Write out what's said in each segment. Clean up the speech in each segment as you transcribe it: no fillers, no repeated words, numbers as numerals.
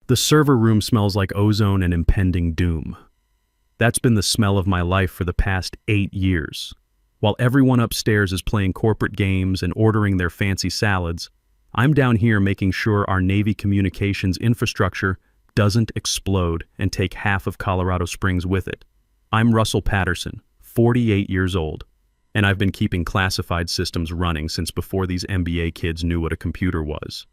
The server room smells like ozone and impending doom. That's been the smell of my life for the past 8 years. While everyone upstairs is playing corporate games and ordering their fancy salads, I'm down here making sure our Navy communications infrastructure doesn't explode and take half of Colorado Springs with it. I'm Russell Patterson, 48 years old, and I've been keeping classified systems running since before these MBA kids knew what a computer was.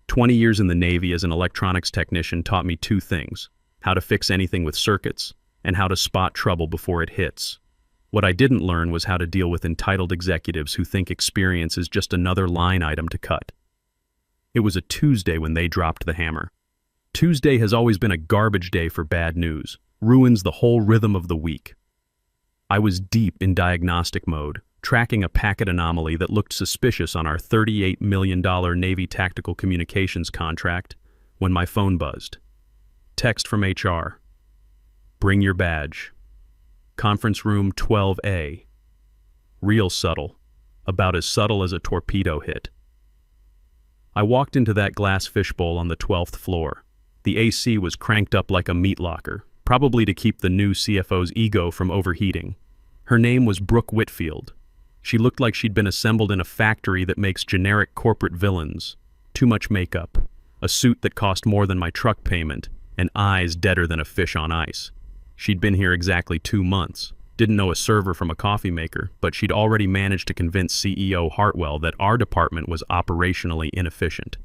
20 years in the Navy as an electronics technician taught me 2 things: how to fix anything with circuits and how to spot trouble before it hits. What I didn't learn was how to deal with entitled executives who think experience is just another line item to cut. It was a Tuesday when they dropped the hammer. Tuesday has always been a garbage day for bad news, ruins the whole rhythm of the week. I was deep in diagnostic mode, tracking a packet anomaly that looked suspicious on our $38 million Navy tactical communications contract, when my phone buzzed. Text from HR. Bring your badge. Conference room 12A. Real subtle. About as subtle as a torpedo hit. I walked into that glass fishbowl on the 12th floor. The AC was cranked up like a meat locker, probably to keep the new CFO's ego from overheating. Her name was Brooke Whitfield. She looked like she'd been assembled in a factory that makes generic corporate villains. Too much makeup, a suit that cost more than my truck payment, and eyes deader than a fish on ice. She'd been here exactly 2 months, didn't know a server from a coffee maker, but she'd already managed to convince CEO Hartwell that our department was operationally inefficient.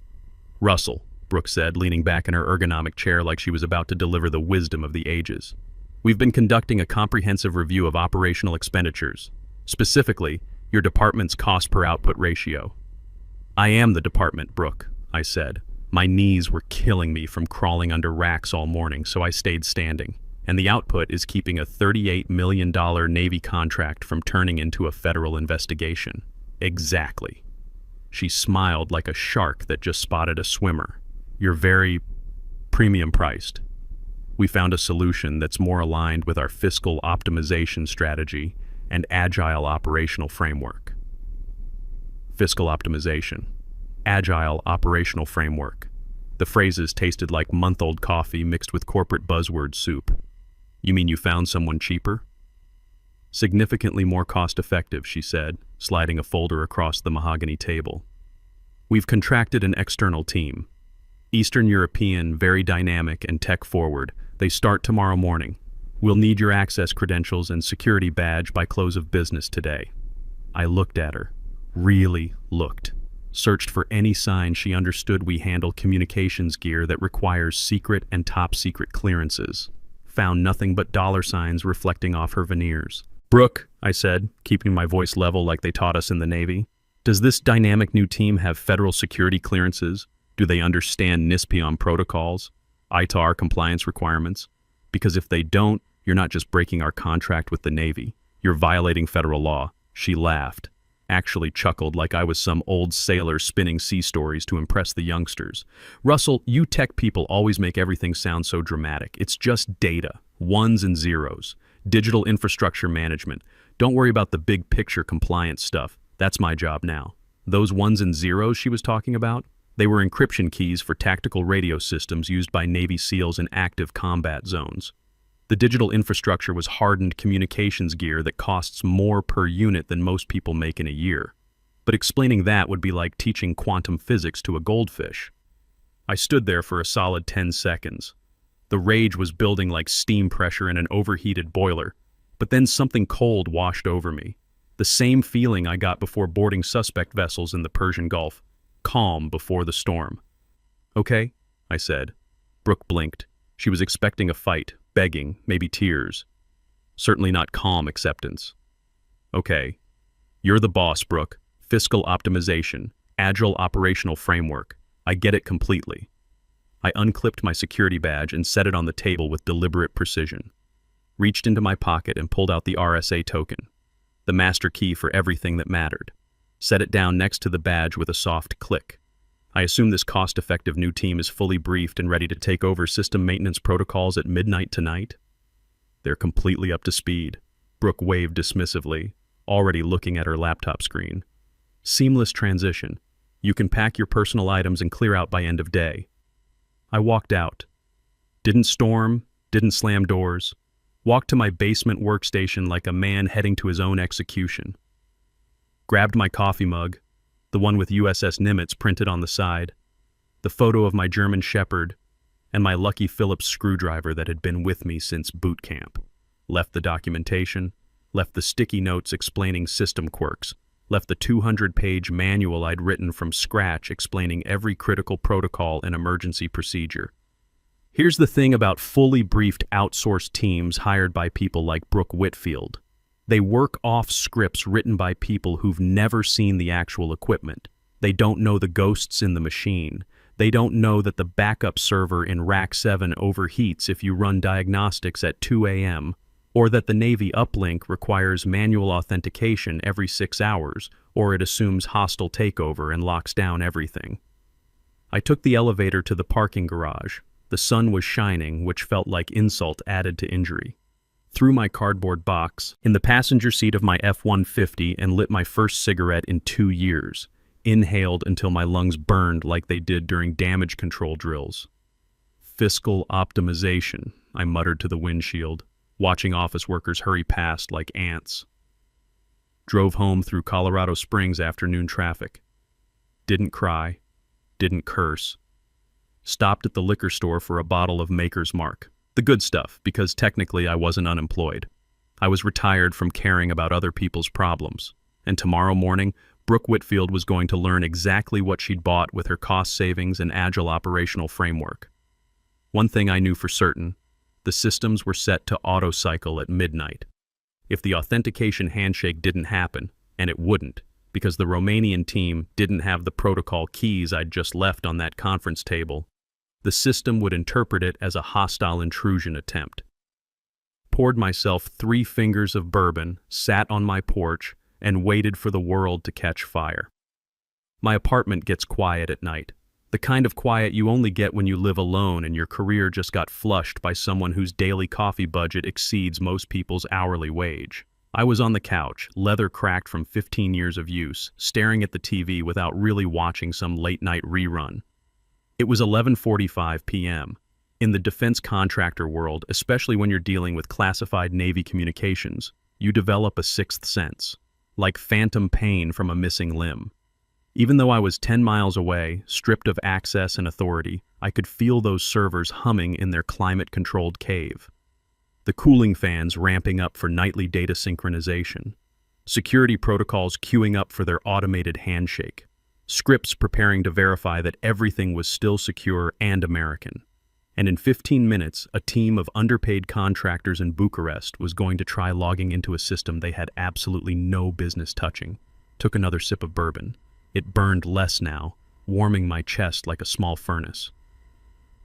"Russell," Brooke said, leaning back in her ergonomic chair like she was about to deliver the wisdom of the ages. "We've been conducting a comprehensive review of operational expenditures, specifically your department's cost per output ratio." "I am the department, Brooke," I said. My knees were killing me from crawling under racks all morning, so I stayed standing. "And the output is keeping a $38 million Navy contract from turning into a federal investigation." "Exactly." She smiled like a shark that just spotted a swimmer. "You're very premium priced. We found a solution that's more aligned with our fiscal optimization strategy and agile operational framework." Fiscal optimization. Agile operational framework. The phrases tasted like month-old coffee mixed with corporate buzzword soup. "You mean you found someone cheaper?" "Significantly more cost-effective," she said, sliding a folder across the mahogany table. "We've contracted an external team. Eastern European, very dynamic and tech-forward. They start tomorrow morning. We'll need your access credentials and security badge by close of business today." I looked at her. Really looked. Searched for any sign she understood we handle communications gear that requires secret and top-secret clearances. Found nothing but $signs reflecting off her veneers. "Brooke," I said, keeping my voice level like they taught us in the Navy, "does this dynamic new team have federal security clearances? Do they understand NISPIOM protocols, ITAR compliance requirements? Because if they don't, you're not just breaking our contract with the Navy, you're violating federal law." She laughed, actually chuckled like I was some old sailor spinning sea stories to impress the youngsters. "Russell, you tech people always make everything sound so dramatic. It's just data, ones and zeros, digital infrastructure management. Don't worry about the big picture compliance stuff. That's my job now." Those ones and zeros she was talking about? They were encryption keys for tactical radio systems used by Navy SEALs in active combat zones. The digital infrastructure was hardened communications gear that costs more per unit than most people make in a year. But explaining that would be like teaching quantum physics to a goldfish. I stood there for a solid 10 seconds. The rage was building like steam pressure in an overheated boiler, but then something cold washed over me. The same feeling I got before boarding suspect vessels in the Persian Gulf. Calm before the storm. "Okay," I said. Brooke blinked. She was expecting a fight, begging, maybe tears. Certainly not calm acceptance. "Okay. You're the boss, Brooke. Fiscal optimization, agile operational framework. I get it completely." I unclipped my security badge and set it on the table with deliberate precision. Reached into my pocket and pulled out the RSA token, the master key for everything that mattered. Set it down next to the badge with a soft click. I assume this cost-effective new team is fully briefed and ready to take over system maintenance protocols at midnight tonight? "They're completely up to speed," Brooke waved dismissively, already looking at her laptop screen. "Seamless transition. You can pack your personal items and clear out by end of day." I walked out. Didn't storm, didn't slam doors. Walked to my basement workstation like a man heading to his own execution. Grabbed my coffee mug, the one with USS Nimitz printed on the side, the photo of my German Shepherd, and my Lucky Phillips screwdriver that had been with me since boot camp. Left the documentation, left the sticky notes explaining system quirks, left the 200-page manual I'd written from scratch explaining every critical protocol and emergency procedure. Here's the thing about fully briefed outsourced teams hired by people like Brooke Whitfield. They work off scripts written by people who've never seen the actual equipment. They don't know the ghosts in the machine. They don't know that the backup server in Rack 7 overheats if you run diagnostics at 2 a.m., or that the Navy uplink requires manual authentication every 6 hours, or it assumes hostile takeover and locks down everything. I took the elevator to the parking garage. The sun was shining, which felt like insult added to injury. Threw my cardboard box in the passenger seat of my F-150 and lit my first cigarette in 2 years. Inhaled until my lungs burned like they did during damage control drills. Fiscal optimization, I muttered to the windshield, watching office workers hurry past like ants. Drove home through Colorado Springs afternoon traffic. Didn't cry, didn't curse. Stopped at the liquor store for a bottle of Maker's Mark. The good stuff, because technically I wasn't unemployed. I was retired from caring about other people's problems. And tomorrow morning, Brooke Whitfield was going to learn exactly what she'd bought with her cost savings and agile operational framework. One thing I knew for certain, the systems were set to auto-cycle at midnight. If the authentication handshake didn't happen, and it wouldn't, because the Romanian team didn't have the protocol keys I'd just left on that conference table, the system would interpret it as a hostile intrusion attempt. Poured myself 3 fingers of bourbon, sat on my porch, and waited for the world to catch fire. My apartment gets quiet at night. The kind of quiet you only get when you live alone and your career just got flushed by someone whose daily coffee budget exceeds most people's hourly wage. I was on the couch, leather cracked from 15 years of use, staring at the TV without really watching some late-night rerun. It was 11:45 p.m. In the defense contractor world, especially when you're dealing with classified Navy communications, you develop a sixth sense, like phantom pain from a missing limb. Even though I was 10 miles away, stripped of access and authority, I could feel those servers humming in their climate-controlled cave. The cooling fans ramping up for nightly data synchronization. Security protocols queuing up for their automated handshake. Scripts preparing to verify that everything was still secure and American. And in 15 minutes, a team of underpaid contractors in Bucharest was going to try logging into a system they had absolutely no business touching. Took another sip of bourbon. It burned less now, warming my chest like a small furnace.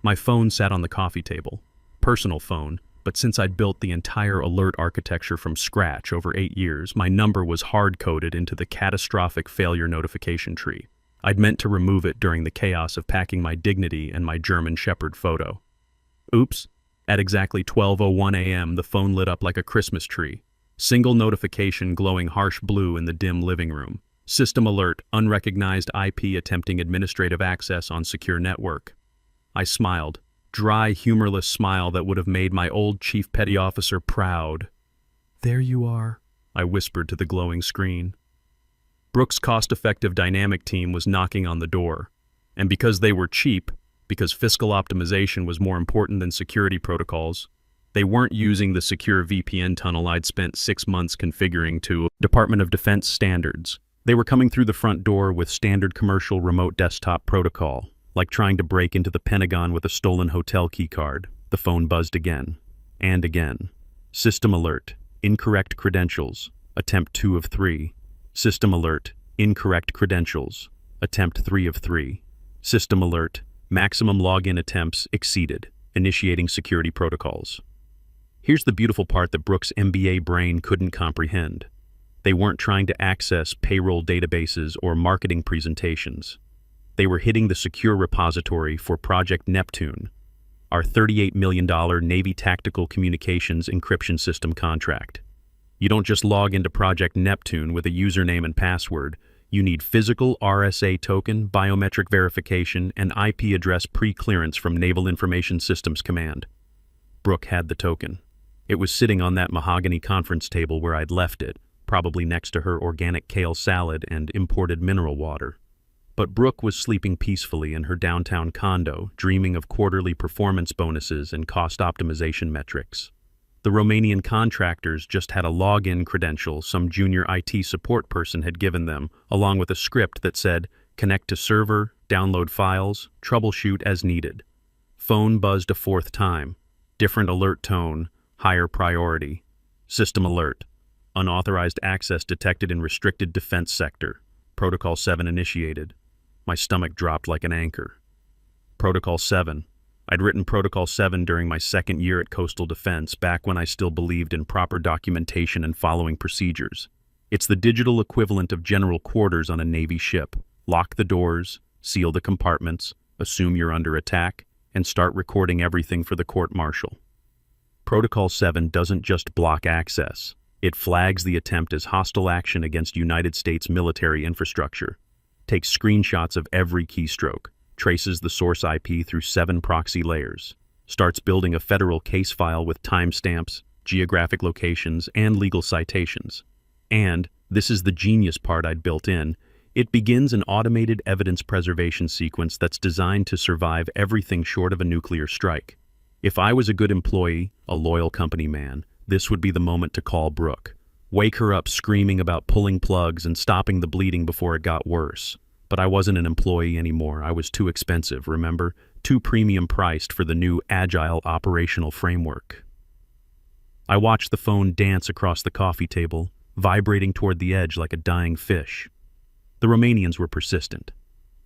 My phone sat on the coffee table. Personal phone, but since I'd built the entire alert architecture from scratch over 8 years, my number was hard-coded into the catastrophic failure notification tree. I'd meant to remove it during the chaos of packing my dignity and my German Shepherd photo. Oops. At exactly 12:01 a.m., the phone lit up like a Christmas tree. Single notification glowing harsh blue in the dim living room. System alert, unrecognized IP attempting administrative access on secure network. I smiled. Dry, humorless smile that would have made my old chief petty officer proud. "There you are," I whispered to the glowing screen. Brooke's cost-effective dynamic team was knocking on the door. And because they were cheap, because fiscal optimization was more important than security protocols, they weren't using the secure VPN tunnel I'd spent 6 months configuring to Department of Defense standards. They were coming through the front door with standard commercial remote desktop protocol. Like trying to break into the Pentagon with a stolen hotel keycard. The phone buzzed again. And again. System alert. Incorrect credentials. Attempt 2 of 3. System alert. Incorrect credentials. Attempt 3 of 3. System alert. Maximum login attempts exceeded. Initiating security protocols. Here's the beautiful part that Brooke's MBA brain couldn't comprehend. They weren't trying to access payroll databases or marketing presentations. They were hitting the secure repository for Project Neptune, our $38 million Navy Tactical Communications Encryption System contract. You don't just log into Project Neptune with a username and password. You need physical RSA token, biometric verification, and IP address pre-clearance from Naval Information Systems Command. Brooke had the token. It was sitting on that mahogany conference table where I'd left it, probably next to her organic kale salad and imported mineral water. But Brooke was sleeping peacefully in her downtown condo, dreaming of quarterly performance bonuses and cost optimization metrics. The Romanian contractors just had a login credential some junior IT support person had given them, along with a script that said, "Connect to server, download files, troubleshoot as needed." Phone buzzed a fourth time. Different alert tone, higher priority. System alert. Unauthorized access detected in restricted defense sector. Protocol 7 initiated. My stomach dropped like an anchor. Protocol 7. I'd written Protocol 7 during my second year at Coastal Defense, back when I still believed in proper documentation and following procedures. It's the digital equivalent of general quarters on a Navy ship. Lock the doors, seal the compartments, assume you're under attack, and start recording everything for the court-martial. Protocol 7 doesn't just block access. It flags the attempt as hostile action against United States military infrastructure, takes screenshots of every keystroke, traces the source IP through 7 proxy layers, starts building a federal case file with timestamps, geographic locations, and legal citations. And, this is the genius part I'd built in, it begins an automated evidence preservation sequence that's designed to survive everything short of a nuclear strike. If I was a good employee, a loyal company man, this would be the moment to call Brooke. Wake her up screaming about pulling plugs and stopping the bleeding before it got worse. But I wasn't an employee anymore. I was too expensive, remember? Too premium priced for the new agile operational framework. I watched the phone dance across the coffee table, vibrating toward the edge like a dying fish. The Romanians were persistent.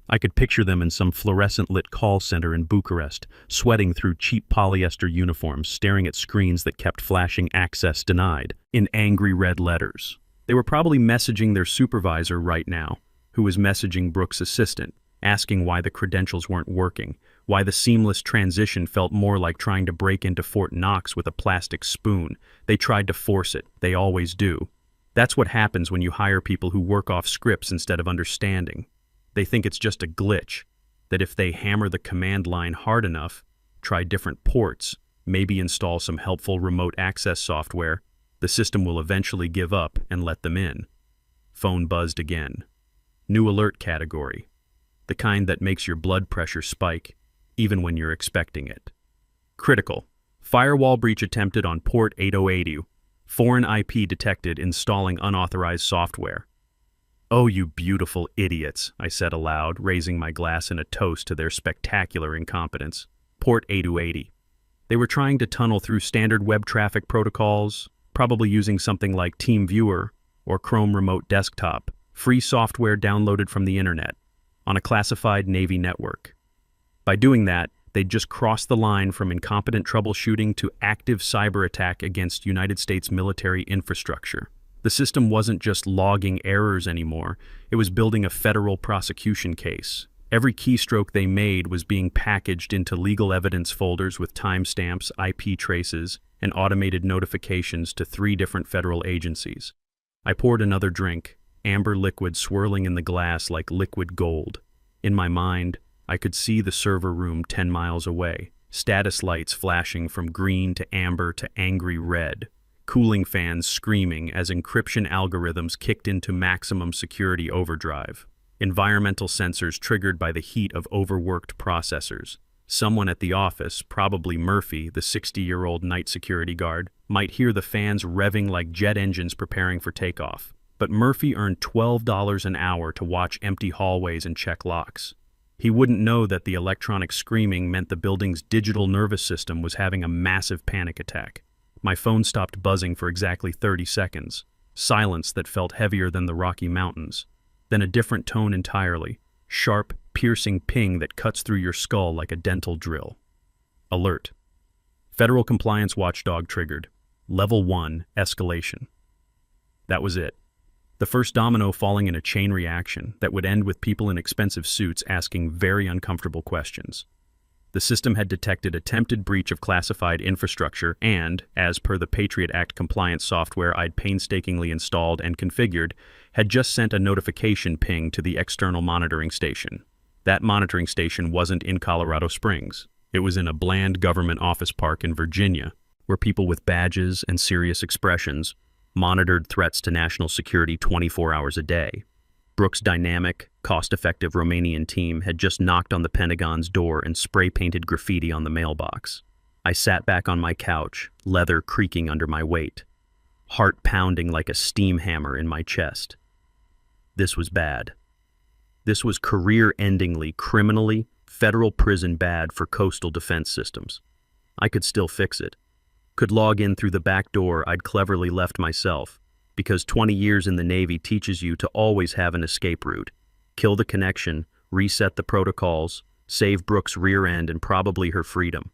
I could picture them in some fluorescent-lit call center in Bucharest, sweating through cheap polyester uniforms, staring at screens that kept flashing "access denied" in angry red letters. They were probably messaging their supervisor right now, who was messaging Brooke's assistant, asking why the credentials weren't working, why the seamless transition felt more like trying to break into Fort Knox with a plastic spoon. They tried to force it. They always do. That's what happens when you hire people who work off scripts instead of understanding. They think it's just a glitch, that if they hammer the command line hard enough, try different ports, maybe install some helpful remote access software, the system will eventually give up and let them in. Phone buzzed again. New alert category. The kind that makes your blood pressure spike, even when you're expecting it. Critical. Firewall breach attempted on port 8080. Foreign IP detected installing unauthorized software. "Oh, you beautiful idiots," I said aloud, raising my glass in a toast to their spectacular incompetence. Port 8080. They were trying to tunnel through standard web traffic protocols, probably using something like TeamViewer or Chrome Remote Desktop, free software downloaded from the internet, on a classified Navy network. By doing that, they'd just crossed the line from incompetent troubleshooting to active cyber attack against United States military infrastructure. The system wasn't just logging errors anymore, it was building a federal prosecution case. Every keystroke they made was being packaged into legal evidence folders with timestamps, IP traces, and automated notifications to 3 different federal agencies. I poured another drink, amber liquid swirling in the glass like liquid gold. In my mind, I could see the server room 10 miles away, status lights flashing from green to amber to angry red, cooling fans screaming as encryption algorithms kicked into maximum security overdrive, environmental sensors triggered by the heat of overworked processors. Someone at the office, probably Murphy, the 60-year-old night security guard, might hear the fans revving like jet engines preparing for takeoff. But Murphy earned $12 an hour to watch empty hallways and check locks. He wouldn't know that the electronic screaming meant the building's digital nervous system was having a massive panic attack. My phone stopped buzzing for exactly 30 seconds, silence that felt heavier than the Rocky Mountains. Then a different tone entirely, sharp, piercing ping that cuts through your skull like a dental drill. Alert. Federal Compliance Watchdog triggered. Level 1, escalation. That was it. The first domino falling in a chain reaction that would end with people in expensive suits asking very uncomfortable questions. The system had detected attempted breach of classified infrastructure and, as per the Patriot Act compliance software I'd painstakingly installed and configured, had just sent a notification ping to the external monitoring station. That monitoring station wasn't in Colorado Springs. It was in a bland government office park in Virginia, where people with badges and serious expressions monitored threats to national security 24 hours a day. Brooks' dynamic, cost-effective Romanian team had just knocked on the Pentagon's door and spray-painted graffiti on the mailbox. I sat back on my couch, leather creaking under my weight, heart pounding like a steam hammer in my chest. This was bad. This was career-endingly, criminally, federal prison bad for coastal defense systems. I could still fix it. Could log in through the back door I'd cleverly left myself, because 20 years in the Navy teaches you to always have an escape route. Kill the connection, reset the protocols, save Brooks' rear end and probably her freedom.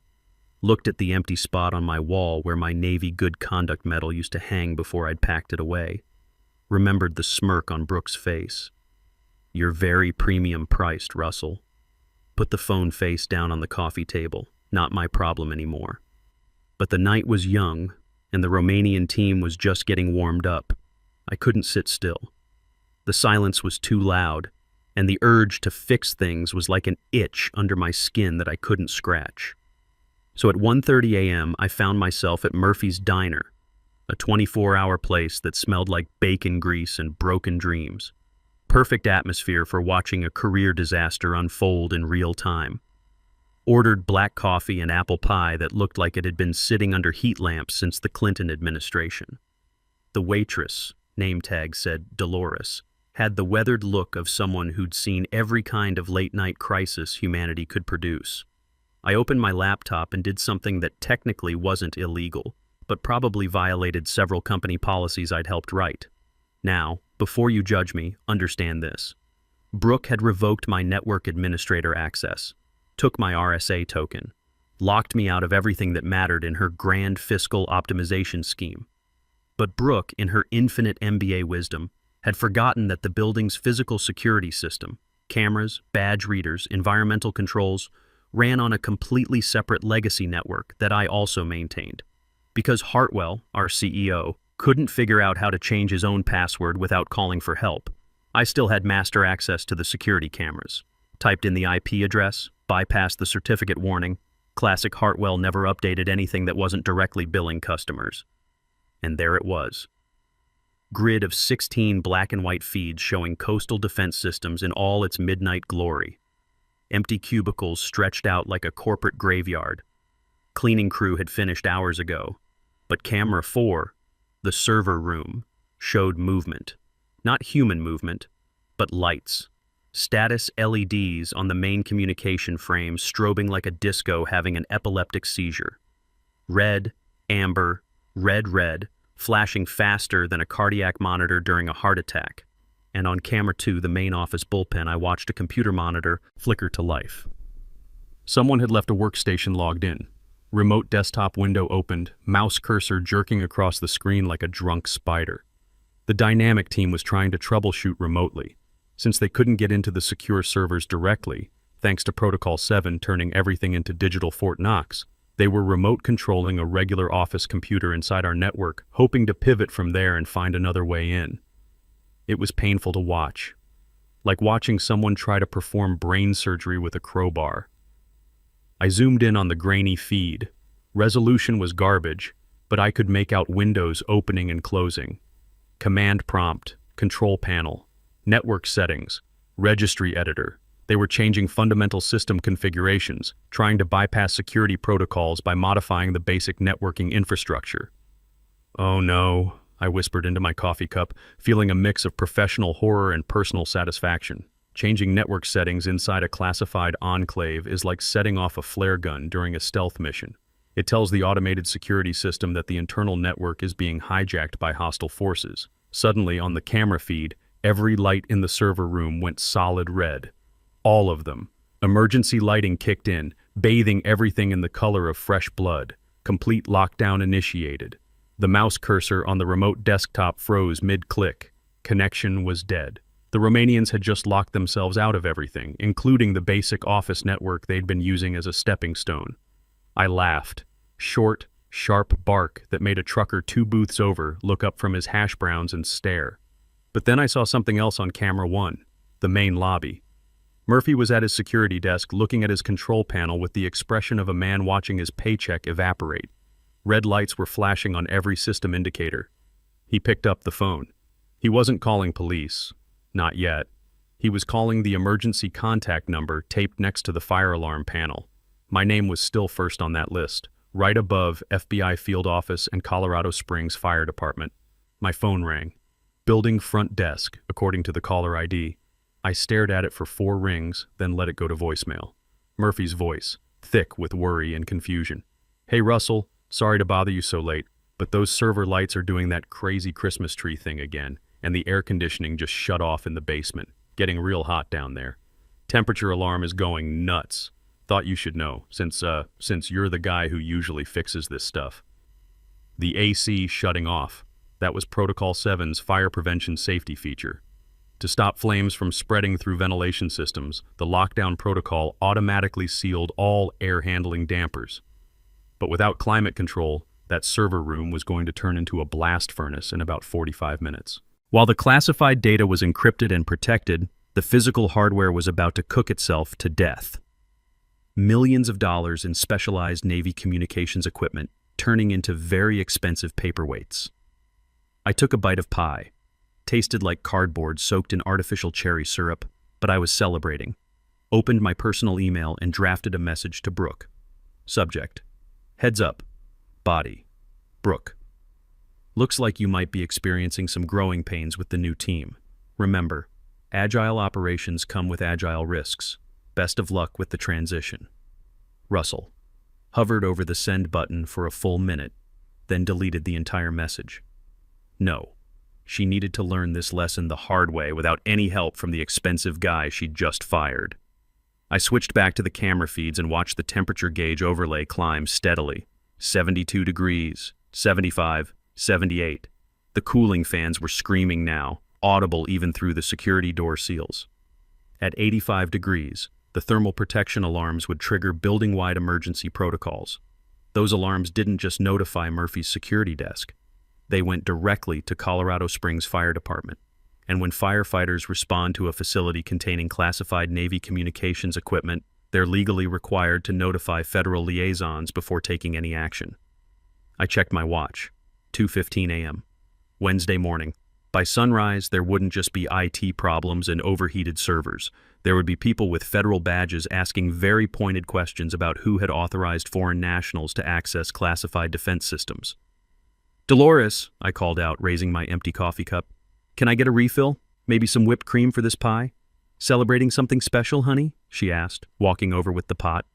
Looked at the empty spot on my wall where my Navy Good Conduct medal used to hang before I'd packed it away. Remembered the smirk on Brooks' face. "You're very premium priced, Russell." Put the phone face down on the coffee table. Not my problem anymore. But the night was young, and the Romanian team was just getting warmed up. I couldn't sit still. The silence was too loud, and the urge to fix things was like an itch under my skin that I couldn't scratch. So at 1:30 a.m., I found myself at Murphy's Diner, a 24-hour place that smelled like bacon grease and broken dreams. Perfect atmosphere for watching a career disaster unfold in real time. Ordered black coffee and apple pie that looked like it had been sitting under heat lamps since the Clinton administration. The waitress, name tag said Dolores, had the weathered look of someone who'd seen every kind of late-night crisis humanity could produce. I opened my laptop and did something that technically wasn't illegal, but probably violated several company policies I'd helped write. Now, before you judge me, understand this. Brooke had revoked my network administrator access, took my RSA token, locked me out of everything that mattered in her grand fiscal optimization scheme. But Brooke, in her infinite MBA wisdom, had forgotten that the building's physical security system, cameras, badge readers, environmental controls, ran on a completely separate legacy network that I also maintained. Because Hartwell, our CEO, couldn't figure out how to change his own password without calling for help, I still had master access to the security cameras. Typed in the IP address, bypassed the certificate warning. Classic Hartwell never updated anything that wasn't directly billing customers. And there it was. Grid of 16 black and white feeds showing coastal defense systems in all its midnight glory. Empty cubicles stretched out like a corporate graveyard. Cleaning crew had finished hours ago. But camera 4, the server room, showed movement. Not human movement, but lights. Status LEDs on the main communication frame strobing like a disco having an epileptic seizure. Red, amber, red, flashing faster than a cardiac monitor during a heart attack. And on camera 2, the main office bullpen, I watched a computer monitor flicker to life. Someone had left a workstation logged in. Remote desktop window opened, mouse cursor jerking across the screen like a drunk spider. The dynamic team was trying to troubleshoot remotely. Since they couldn't get into the secure servers directly, thanks to Protocol 7 turning everything into digital Fort Knox, they were remote controlling a regular office computer inside our network, hoping to pivot from there and find another way in. It was painful to watch, like watching someone try to perform brain surgery with a crowbar. I zoomed in on the grainy feed. Resolution was garbage, but I could make out windows opening and closing. Command prompt, control panel, network settings, registry editor. They were changing fundamental system configurations, trying to bypass security protocols by modifying the basic networking infrastructure. "Oh no," I whispered into my coffee cup, feeling a mix of professional horror and personal satisfaction. Changing network settings inside a classified enclave is like setting off a flare gun during a stealth mission. It tells the automated security system that the internal network is being hijacked by hostile forces. Suddenly, on the camera feed, every light in the server room went solid red. All of them. Emergency lighting kicked in, bathing everything in the color of fresh blood. Complete lockdown initiated. The mouse cursor on the remote desktop froze mid-click. Connection was dead. The Romanians had just locked themselves out of everything, including the basic office network they'd been using as a stepping stone. I laughed. Short, sharp bark that made a trucker 2 booths over look up from his hash browns and stare. But then I saw something else on camera 1, the main lobby. Murphy was at his security desk looking at his control panel with the expression of a man watching his paycheck evaporate. Red lights were flashing on every system indicator. He picked up the phone. He wasn't calling police. Not yet. He was calling the emergency contact number taped next to the fire alarm panel. My name was still first on that list, right above FBI Field Office and Colorado Springs Fire Department. My phone rang. Building front desk, according to the caller ID. I stared at it for 4 rings, then let it go to voicemail. Murphy's voice, thick with worry and confusion. "Hey Russell, sorry to bother you so late, but those server lights are doing that crazy Christmas tree thing again, and the air conditioning just shut off in the basement. Getting real hot down there. Temperature alarm is going nuts. Thought you should know, since you're the guy who usually fixes this stuff." The AC shutting off. That was Protocol 7's fire prevention safety feature. To stop flames from spreading through ventilation systems, the lockdown protocol automatically sealed all air-handling dampers. But without climate control, that server room was going to turn into a blast furnace in about 45 minutes. While the classified data was encrypted and protected, the physical hardware was about to cook itself to death. Millions of dollars in specialized Navy communications equipment turning into very expensive paperweights. I took a bite of pie. Tasted like cardboard soaked in artificial cherry syrup, but I was celebrating. Opened my personal email and drafted a message to Brooke. Subject: Heads up. Body: Brooke. Looks like you might be experiencing some growing pains with the new team. Remember, agile operations come with agile risks. Best of luck with the transition. Russell. Hovered over the send button for a full minute, then deleted the entire message. No. She needed to learn this lesson the hard way without any help from the expensive guy she'd just fired. I switched back to the camera feeds and watched the temperature gauge overlay climb steadily. 72 degrees, 75, 78. The cooling fans were screaming now, audible even through the security door seals. At 85 degrees, the thermal protection alarms would trigger building-wide emergency protocols. Those alarms didn't just notify Murphy's security desk. They went directly to Colorado Springs Fire Department. And when firefighters respond to a facility containing classified Navy communications equipment, they're legally required to notify federal liaisons before taking any action. I checked my watch. 2:15 a.m. Wednesday morning. By sunrise, there wouldn't just be IT problems and overheated servers. There would be people with federal badges asking very pointed questions about who had authorized foreign nationals to access classified defense systems. "Dolores," I called out, raising my empty coffee cup. "Can I get a refill? Maybe some whipped cream for this pie?" "Celebrating something special, honey?" she asked, walking over with the pot.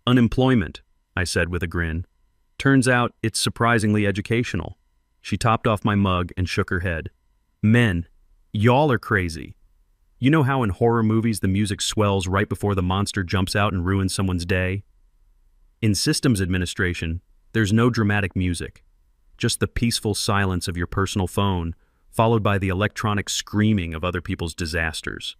"Unemployment," I said with a grin. "Turns out it's surprisingly educational." She topped off my mug and shook her head. "Men, y'all are crazy. You know how in horror movies the music swells right before the monster jumps out and ruins someone's day? In systems administration, there's no dramatic music. Just the peaceful silence of your personal phone, followed by the electronic screaming of other people's disasters.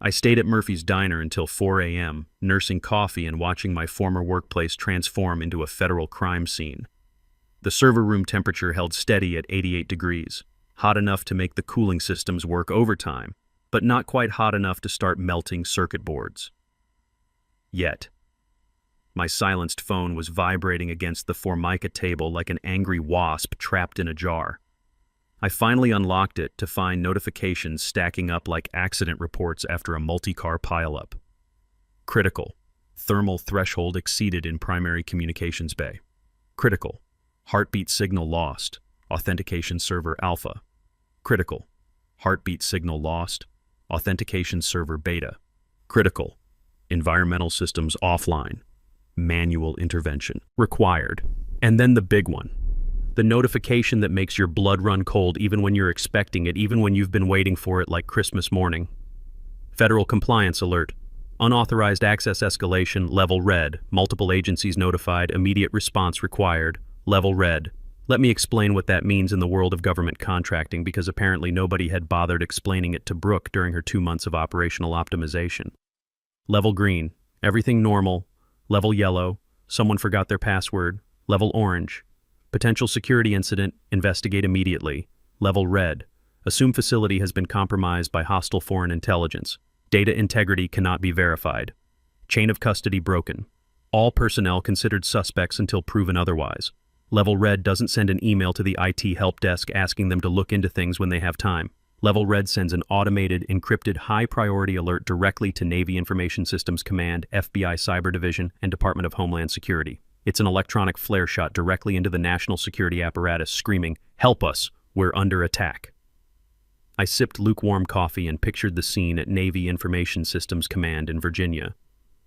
I stayed at Murphy's Diner until 4 a.m., nursing coffee and watching my former workplace transform into a federal crime scene. The server room temperature held steady at 88 degrees, hot enough to make the cooling systems work overtime, but not quite hot enough to start melting circuit boards. Yet. My silenced phone was vibrating against the Formica table like an angry wasp trapped in a jar. I finally unlocked it to find notifications stacking up like accident reports after a multi-car pileup. Critical. Thermal threshold exceeded in primary communications bay. Critical. Heartbeat signal lost. Authentication server alpha. Critical. Heartbeat signal lost. Authentication server beta. Critical. Environmental systems offline. Manual intervention required. And then the big one. The notification that makes your blood run cold even when you're expecting it, even when you've been waiting for it like Christmas morning. Federal compliance alert. Unauthorized access escalation, level red. Multiple agencies notified, immediate response required, level red. Let me explain what that means in the world of government contracting because apparently nobody had bothered explaining it to Brooke during her 2 months of operational optimization. Level green, everything normal. Level yellow, someone forgot their password. Level orange, potential security incident, investigate immediately. Level red, assume facility has been compromised by hostile foreign intelligence. Data integrity cannot be verified. Chain of custody broken. All personnel considered suspects until proven otherwise. Level red doesn't send an email to the IT help desk asking them to look into things when they have time. Level red sends an automated, encrypted, high-priority alert directly to Navy Information Systems Command, FBI Cyber Division, and Department of Homeland Security. It's an electronic flare shot directly into the national security apparatus, screaming, "Help us! We're under attack." I sipped lukewarm coffee and pictured the scene at Navy Information Systems Command in Virginia.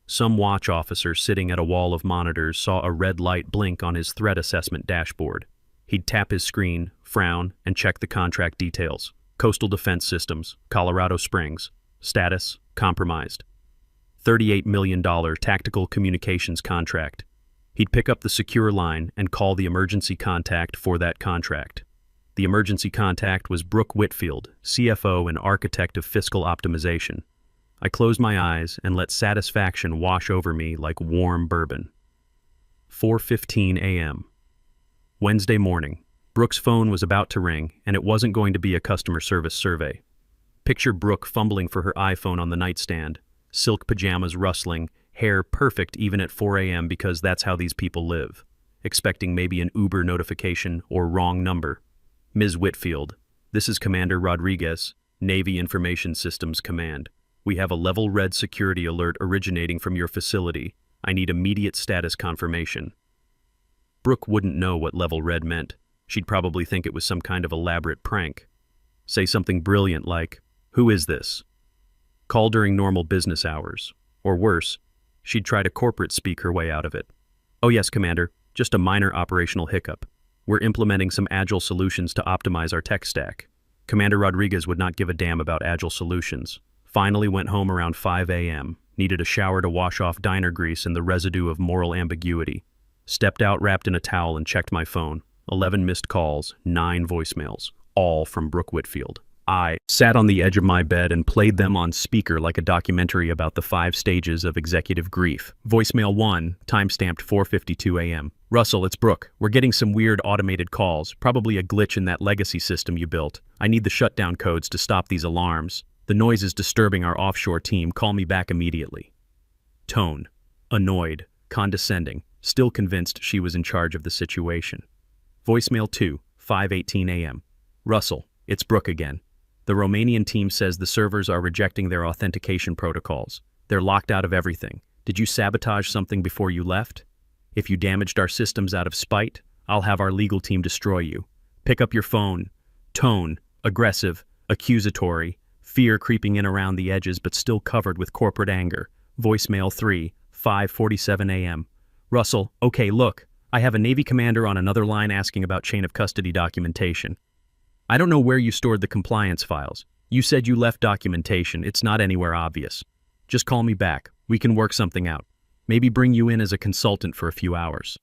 Some watch officer sitting at a wall of monitors saw a red light blink on his threat assessment dashboard. He'd tap his screen, frown, and check the contract details. Coastal Defense Systems, Colorado Springs. Status, compromised. $38 million tactical communications contract. He'd pick up the secure line and call the emergency contact for that contract. The emergency contact was Brooke Whitfield, CFO and architect of fiscal optimization. I closed my eyes and let satisfaction wash over me like warm bourbon. 4:15 a.m. Wednesday morning. Brooke's phone was about to ring, and it wasn't going to be a customer service survey. Picture Brooke fumbling for her iPhone on the nightstand, silk pajamas rustling, hair perfect even at 4 a.m. because that's how these people live, expecting maybe an Uber notification or wrong number. Ms. Whitfield, this is Commander Rodriguez, Navy Information Systems Command. We have a level red security alert originating from your facility. I need immediate status confirmation. Brooke wouldn't know what level red meant. She'd probably think it was some kind of elaborate prank. Say something brilliant like, "Who is this?" Call during normal business hours. Or worse, she'd try to corporate speak her way out of it. "Oh yes, Commander, just a minor operational hiccup. We're implementing some agile solutions to optimize our tech stack." Commander Rodriguez would not give a damn about agile solutions. Finally went home around 5 a.m., needed a shower to wash off diner grease and the residue of moral ambiguity. Stepped out wrapped in a towel and checked my phone. 11 missed calls, 9 voicemails, all from Brooke Whitfield. I sat on the edge of my bed and played them on speaker like a documentary about the 5 stages of executive grief. Voicemail 1, timestamped 4:52 a.m. Russell, it's Brooke. We're getting some weird automated calls, probably a glitch in that legacy system you built. I need the shutdown codes to stop these alarms. The noise is disturbing our offshore team. Call me back immediately. Tone, annoyed, condescending, still convinced she was in charge of the situation. Voicemail 2, 5:18 a.m. Russell, it's Brooke again. The Romanian team says the servers are rejecting their authentication protocols. They're locked out of everything. Did you sabotage something before you left? If you damaged our systems out of spite, I'll have our legal team destroy you. Pick up your phone. Tone, aggressive, accusatory, fear creeping in around the edges but still covered with corporate anger. Voicemail 3, 5:47 a.m. Russell, okay, look, I have a Navy commander on another line asking about chain of custody documentation. I don't know where you stored the compliance files. You said you left documentation. It's not anywhere obvious. Just call me back. We can work something out. Maybe bring you in as a consultant for a few hours.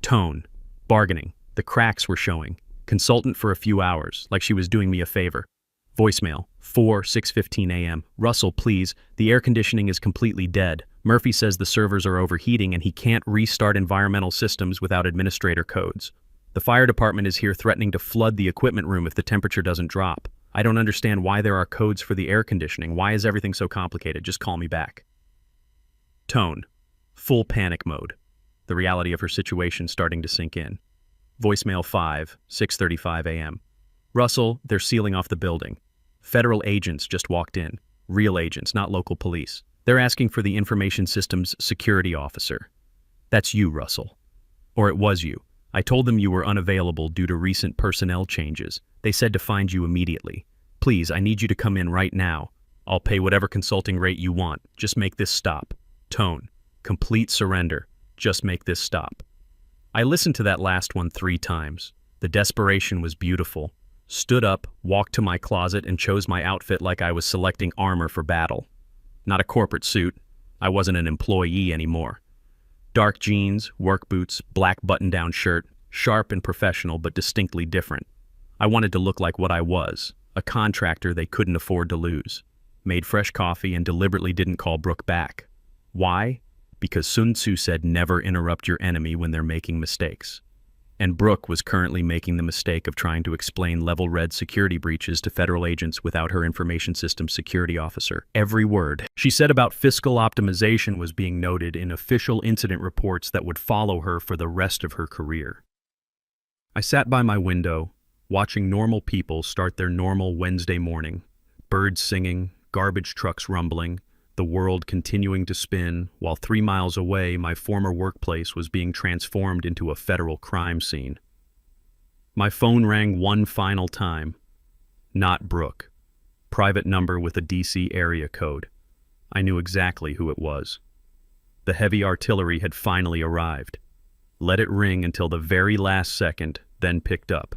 Tone, bargaining. The cracks were showing. Consultant for a few hours, like she was doing me a favor. Voicemail, 6:15 a.m. Russell, please, the air conditioning is completely dead. Murphy says the servers are overheating and he can't restart environmental systems without administrator codes. The fire department is here threatening to flood the equipment room if the temperature doesn't drop. I don't understand why there are codes for the air conditioning. Why is everything so complicated? Just call me back. Tone, full panic mode. The reality of her situation starting to sink in. Voicemail 5, 6:35 a.m. Russell, they're sealing off the building. Federal agents just walked in. Real agents, not local police. They're asking for the information systems security officer. That's you, Russell. Or it was you. I told them you were unavailable due to recent personnel changes. They said to find you immediately. Please, I need you to come in right now. I'll pay whatever consulting rate you want. Just make this stop. Tone, complete surrender. Just make this stop. I listened to that last one 3 times. The desperation was beautiful. Stood up, walked to my closet, and chose my outfit like I was selecting armor for battle. Not a corporate suit. I wasn't an employee anymore. Dark jeans, work boots, black button-down shirt, Sharp and professional, but distinctly different. I wanted to look like what I was, a contractor they couldn't afford to lose. Made fresh coffee and deliberately didn't call Brooke back. Why? Because Sun Tzu said never interrupt your enemy when they're making mistakes. And Brooke was currently making the mistake of trying to explain level red security breaches to federal agents without her information systems security officer. Every word she said about fiscal optimization was being noted in official incident reports that would follow her for the rest of her career. I sat by my window, watching normal people start their normal Wednesday morning. Birds singing, garbage trucks rumbling, the world continuing to spin, while 3 miles away my former workplace was being transformed into a federal crime scene. My phone rang one final time. Not Brooke. Private number with a DC area code. I knew exactly who it was. The heavy artillery had finally arrived. Let it ring until the very last second, then picked up.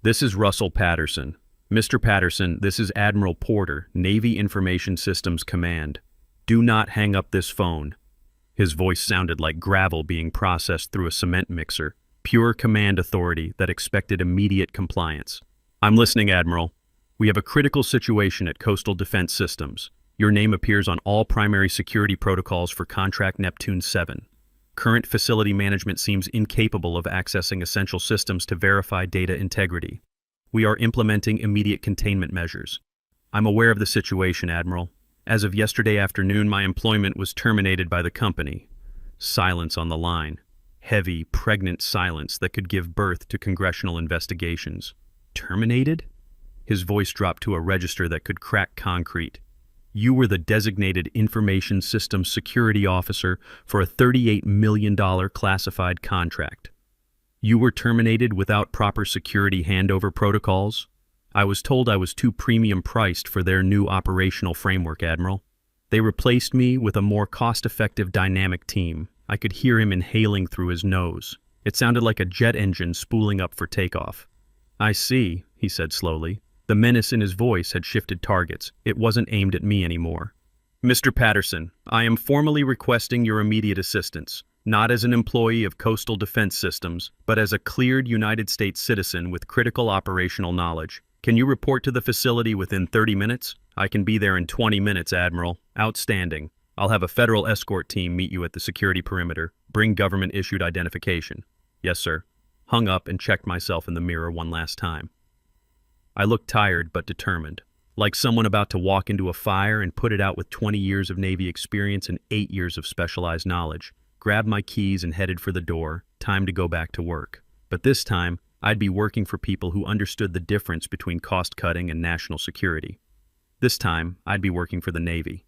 This is Russell Patterson. Mr. Patterson, this is Admiral Porter, Navy Information Systems Command. Do not hang up this phone. His voice sounded like gravel being processed through a cement mixer, pure command authority that expected immediate compliance. I'm listening, Admiral. We have a critical situation at Coastal Defense Systems. Your name appears on all primary security protocols for Contract Neptune 7. Current facility management seems incapable of accessing essential systems to verify data integrity. We are implementing immediate containment measures. I'm aware of the situation, Admiral. As of yesterday afternoon, my employment was terminated by the company. Silence on the line. Heavy, pregnant silence that could give birth to congressional investigations. Terminated? His voice dropped to a register that could crack concrete. You were the designated Information Systems Security Officer for a $38 million classified contract. You were terminated without proper security handover protocols? I was told I was too premium priced for their new operational framework, Admiral. They replaced me with a more cost-effective dynamic team. I could hear him inhaling through his nose. It sounded like a jet engine spooling up for takeoff. I see, he said slowly. The menace in his voice had shifted targets. It wasn't aimed at me anymore. Mr. Patterson, I am formally requesting your immediate assistance. Not as an employee of Coastal Defense Systems, but as a cleared United States citizen with critical operational knowledge. Can you report to the facility within 30 minutes? I can be there in 20 minutes, Admiral. Outstanding. I'll have a federal escort team meet you at the security perimeter. Bring government-issued identification. Yes, sir. Hung up and checked myself in the mirror one last time. I looked tired but determined, like someone about to walk into a fire and put it out with 20 years of Navy experience and 8 years of specialized knowledge. Grabbed my keys and headed for the door, time to go back to work. But this time, I'd be working for people who understood the difference between cost-cutting and national security. This time, I'd be working for the Navy.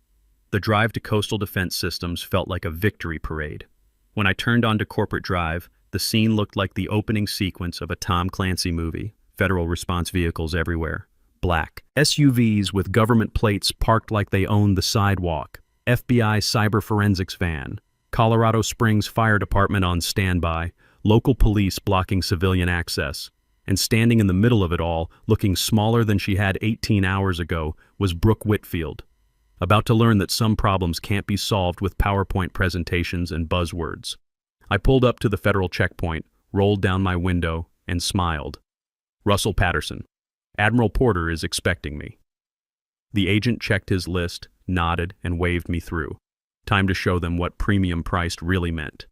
The drive to Coastal Defense Systems felt like a victory parade. When I turned onto Corporate Drive, the scene looked like the opening sequence of a Tom Clancy movie. Federal response vehicles everywhere. Black SUVs with government plates parked like they owned the sidewalk. FBI cyber forensics van. Colorado Springs Fire Department on standby, local police blocking civilian access. And standing in the middle of it all, looking smaller than she had 18 hours ago, was Brooke Whitfield. About to learn that some problems can't be solved with PowerPoint presentations and buzzwords. I pulled up to the federal checkpoint, rolled down my window, and smiled. Russell Patterson. Admiral Porter is expecting me. The agent checked his list, nodded, and waved me through. Time to show them what premium priced really meant.